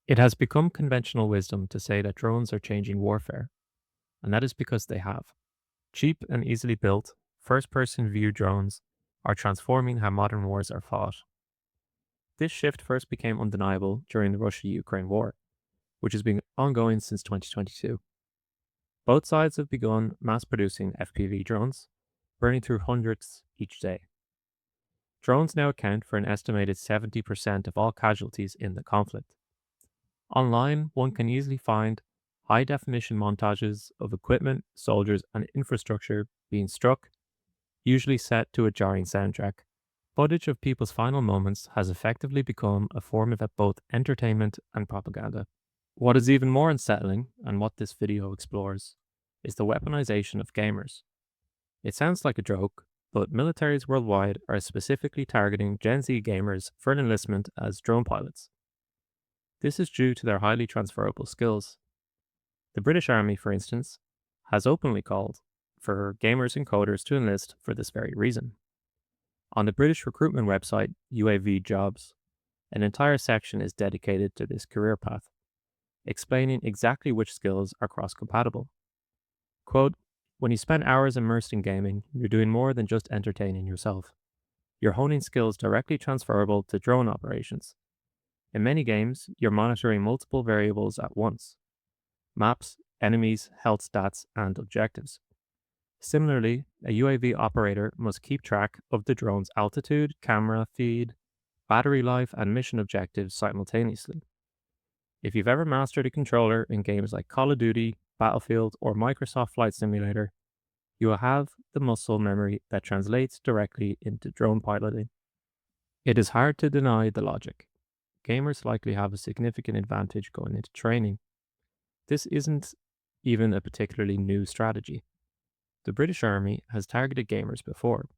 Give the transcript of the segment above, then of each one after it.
It has become conventional wisdom to say that drones are changing warfare, and that is because they have. Cheap and easily built, first person view drones are transforming how modern wars are fought. This shift first became undeniable during the Russia Ukraine war, which has been ongoing since 2022. Both sides have begun mass producing FPV drones, burning through hundreds each day. Drones now account for an estimated 70% of all casualties in the conflict. Online, one can easily find high definition montages of equipment, soldiers, and infrastructure being struck, usually set to a jarring soundtrack. Footage of people's final moments has effectively become a form of both entertainment and propaganda. What is even more unsettling, and what this video explores, is the weaponization of gamers. It sounds like a joke, but militaries worldwide are specifically targeting Gen Z gamers for an enlistment as drone pilots. This is due to their highly transferable skills. The British Army, for instance, has openly called for gamers and coders to enlist for this very reason. On the British recruitment website UAV Jobs, an entire section is dedicated to this career path, explaining exactly which skills are cross compatible. Quote, "When you spend hours immersed in gaming, you're doing more than just entertaining yourself. You're honing skills directly transferable to drone operations. In many games, you're monitoring multiple variables at once: maps, enemies, health stats, and objectives. Similarly, a UAV operator must keep track of the drone's altitude, camera feed, battery life, and mission objectives simultaneously. If you've ever mastered a controller in games like Call of Duty, Battlefield, or Microsoft Flight Simulator, you will have the muscle memory that translates directly into drone piloting. It is hard to deny the logic. Gamers likely have a significant advantage going into training. This isn't even a particularly new strategy. The British Army has targeted gamers before.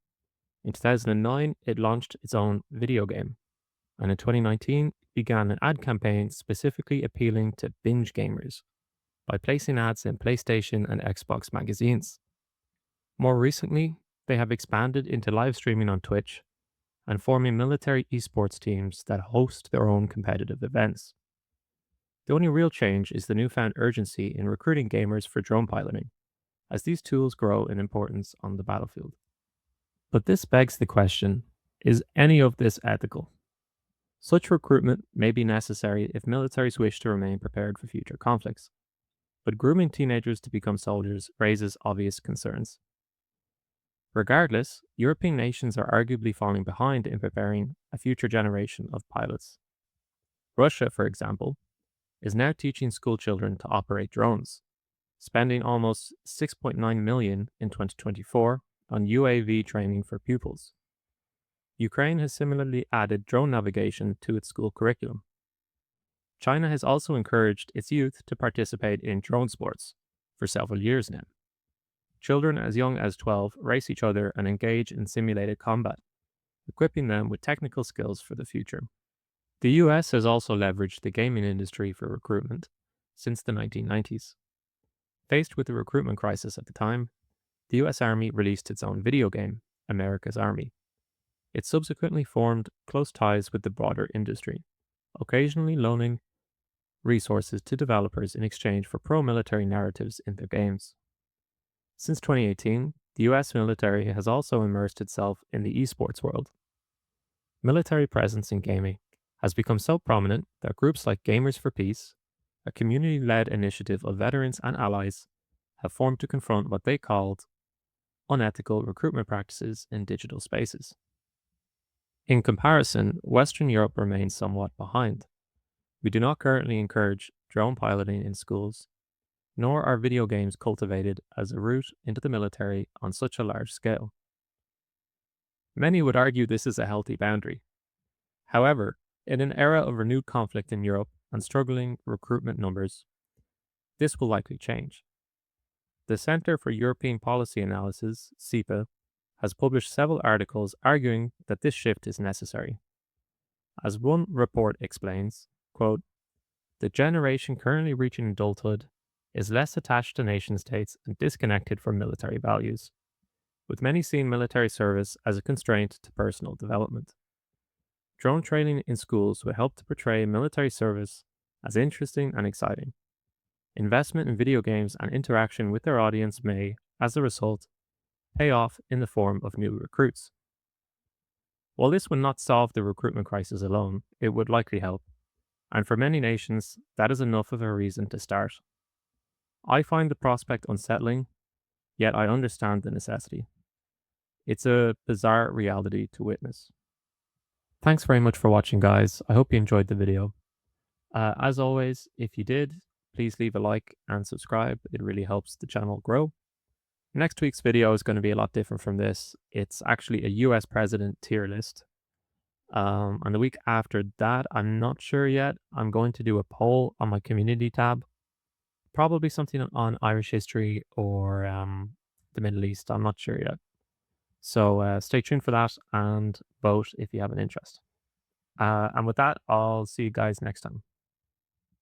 In 2009, it launched its own video game, and in 2019, it began an ad campaign specifically appealing to binge gamers by placing ads in PlayStation and Xbox magazines. More recently, they have expanded into live streaming on Twitch and forming military esports teams that host their own competitive events. The only real change is the newfound urgency in recruiting gamers for drone piloting, as these tools grow in importance on the battlefield. But this begs the question, is any of this ethical? Such recruitment may be necessary if militaries wish to remain prepared for future conflicts, but grooming teenagers to become soldiers raises obvious concerns. Regardless, European nations are arguably falling behind in preparing a future generation of pilots. Russia, for example, is now teaching school children to operate drones, spending almost 6.9 million in 2024 on UAV training for pupils. Ukraine has similarly added drone navigation to its school curriculum. China has also encouraged its youth to participate in drone sports for several years now. Children as young as 12 race each other and engage in simulated combat, equipping them with technical skills for the future. The US has also leveraged the gaming industry for recruitment since the 1990s. Faced with the recruitment crisis at the time, the US Army released its own video game, America's Army. It subsequently formed close ties with the broader industry, occasionally loaning resources to developers in exchange for pro-military narratives in their games. Since 2018, the US military has also immersed itself in the esports world. Military presence in gaming has become so prominent that groups like Gamers for Peace, a community-led initiative of veterans and allies, have formed to confront what they called unethical recruitment practices in digital spaces. In comparison, Western Europe remains somewhat behind. We do not currently encourage drone piloting in schools, nor are video games cultivated as a route into the military on such a large scale. Many would argue this is a healthy boundary. However, in an era of renewed conflict in Europe and struggling recruitment numbers, this will likely change. The Centre for European Policy Analysis, CEPA, has published several articles arguing that this shift is necessary. As one report explains, quote, "The generation currently reaching adulthood is less attached to nation states and disconnected from military values, with many seeing military service as a constraint to personal development. Drone training in schools will help to portray military service as interesting and exciting. Investment in video games and interaction with their audience may, as a result, pay off in the form of new recruits. While this would not solve the recruitment crisis alone, it would likely help, and for many nations, that is enough of a reason to start. I find the prospect unsettling, yet I understand the necessity. It's a bizarre reality to witness. Thanks very much for watching, guys. I hope you enjoyed the video. As always, if you did, please leave a like and subscribe. It really helps the channel grow. Next week's video is going to be a lot different from this. It's actually a US president tier list. And the week after that, I'm not sure yet. I'm going to do a poll on my community tab. Probably something on Irish history or the Middle East. I'm not sure yet. So stay tuned for that and vote if you have an interest. And with that, I'll see you guys next time.